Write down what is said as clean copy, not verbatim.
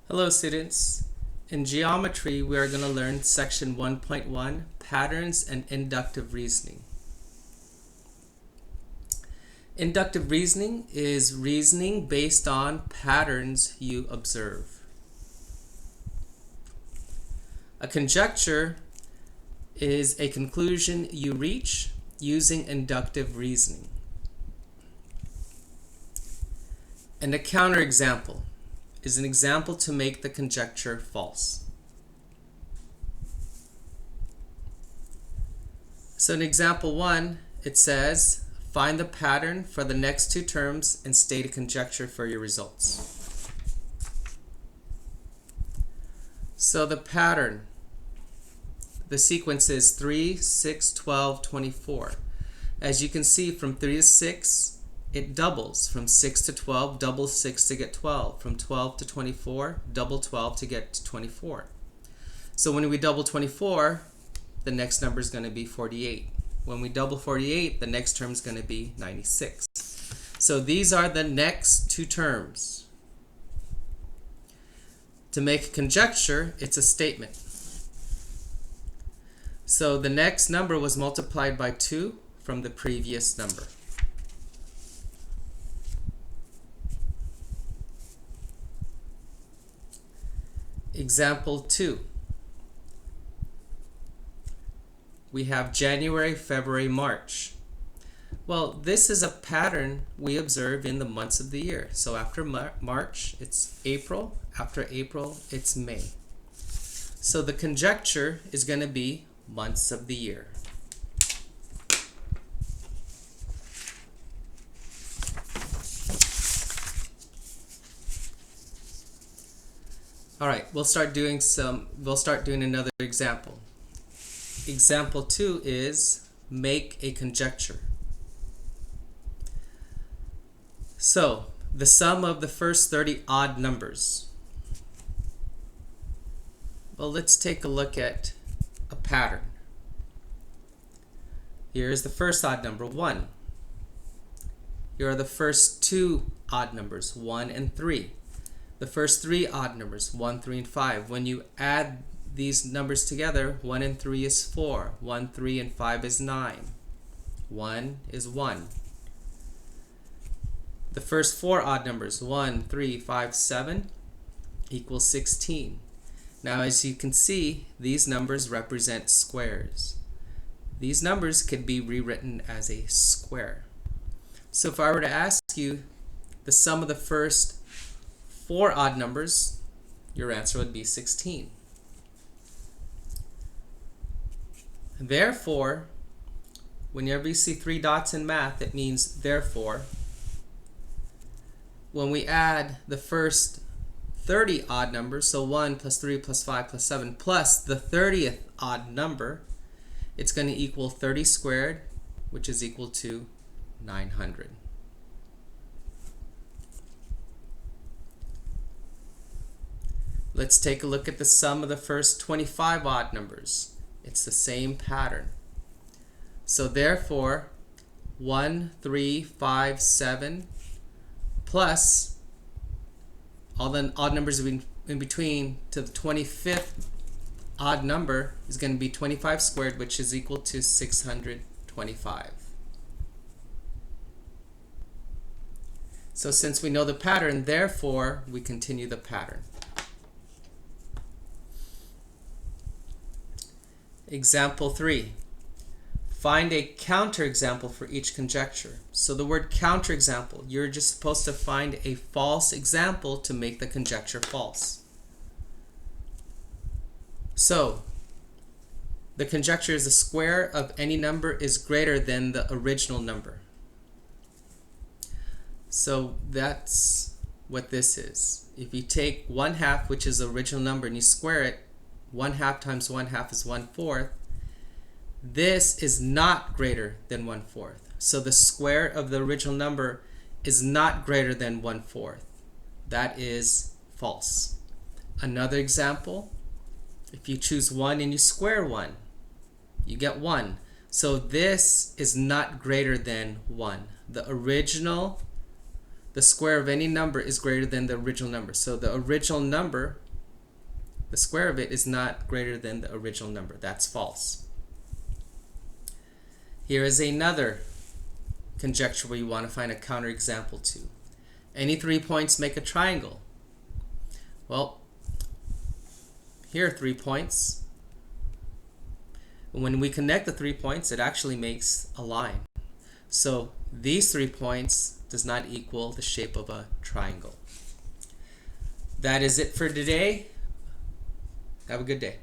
Hello students. In geometry we are going to learn section 1.1 patterns and inductive reasoning. Inductive reasoning is reasoning based on patterns you observe. A conjecture is a conclusion you reach using inductive reasoning. And a counterexample is an example to make the conjecture false. So in example 1, it says, find the pattern for the next two terms and state a conjecture for your results. So the pattern, the sequence is 3, 6, 12, 24. As you can see, from 3 to 6, it doubles. From 6 to 12, double 6 to get 12. From 12 to 24, double 12 to get to 24. So when we double 24, the next number is going to be 48. When we double 48, the next term is going to be 96. So these are the next two terms. To make a conjecture, it's a statement. So the next number was multiplied by 2 from the previous number. Example 2. We have January, February, March. Well, this is a pattern we observe in the months of the year. So after March, it's April. After April, it's May. So the conjecture is going to be months of the year. All right, we'll start doing another example. Example 2 is make a conjecture. So, the sum of the first 30 odd numbers. Well, let's take a look at a pattern. Here is the first odd number, 1. Here are the first two odd numbers, 1 and 3. The first three odd numbers, 1, 3, and 5. When you add these numbers together, 1 and 3 is 4. 1, 3, and 5 is 9. 1 is 1. The first four odd numbers, 1, 3, 5, 7, equals 16. Now, as you can see, these numbers represent squares. These numbers could be rewritten as a square. So if I were to ask you the sum of the first four odd numbers, your answer would be 16. Therefore, whenever you see three dots in math, it means therefore. When we add the first 30 odd numbers, so 1 plus 3 plus 5 plus 7 plus the 30th odd number, it's going to equal 30 squared, which is equal to 900. Let's take a look at the sum of the first 25 odd numbers. It's the same pattern. So therefore, 1, 3, 5, 7 plus all the odd numbers in between to the 25th odd number is going to be 25 squared, which is equal to 625. So since we know the pattern, therefore, we continue the pattern. Example 3. Find a counterexample for each conjecture. So the word counterexample, you're just supposed to find a false example to make the conjecture false. So the conjecture is the square of any number is greater than the original number. So that's what this is. If you take 1/2, which is the original number, and you square it, 1/2 times 1/2 is 1/4. This is not greater than 1/4. So the square of the original number is not greater than 1/4. That is false. Another example, if you choose 1 and you square 1, you get 1. So this is not greater than 1. The the square of any number is greater than the original number. So the original number, the square of it is not greater than the original number. That's false. Here is another conjecture where you want to find a counterexample to. Any 3 points make a triangle. Well, here are 3 points. When we connect the 3 points, it actually makes a line. So these 3 points does not equal the shape of a triangle. That is it for today. Have a good day.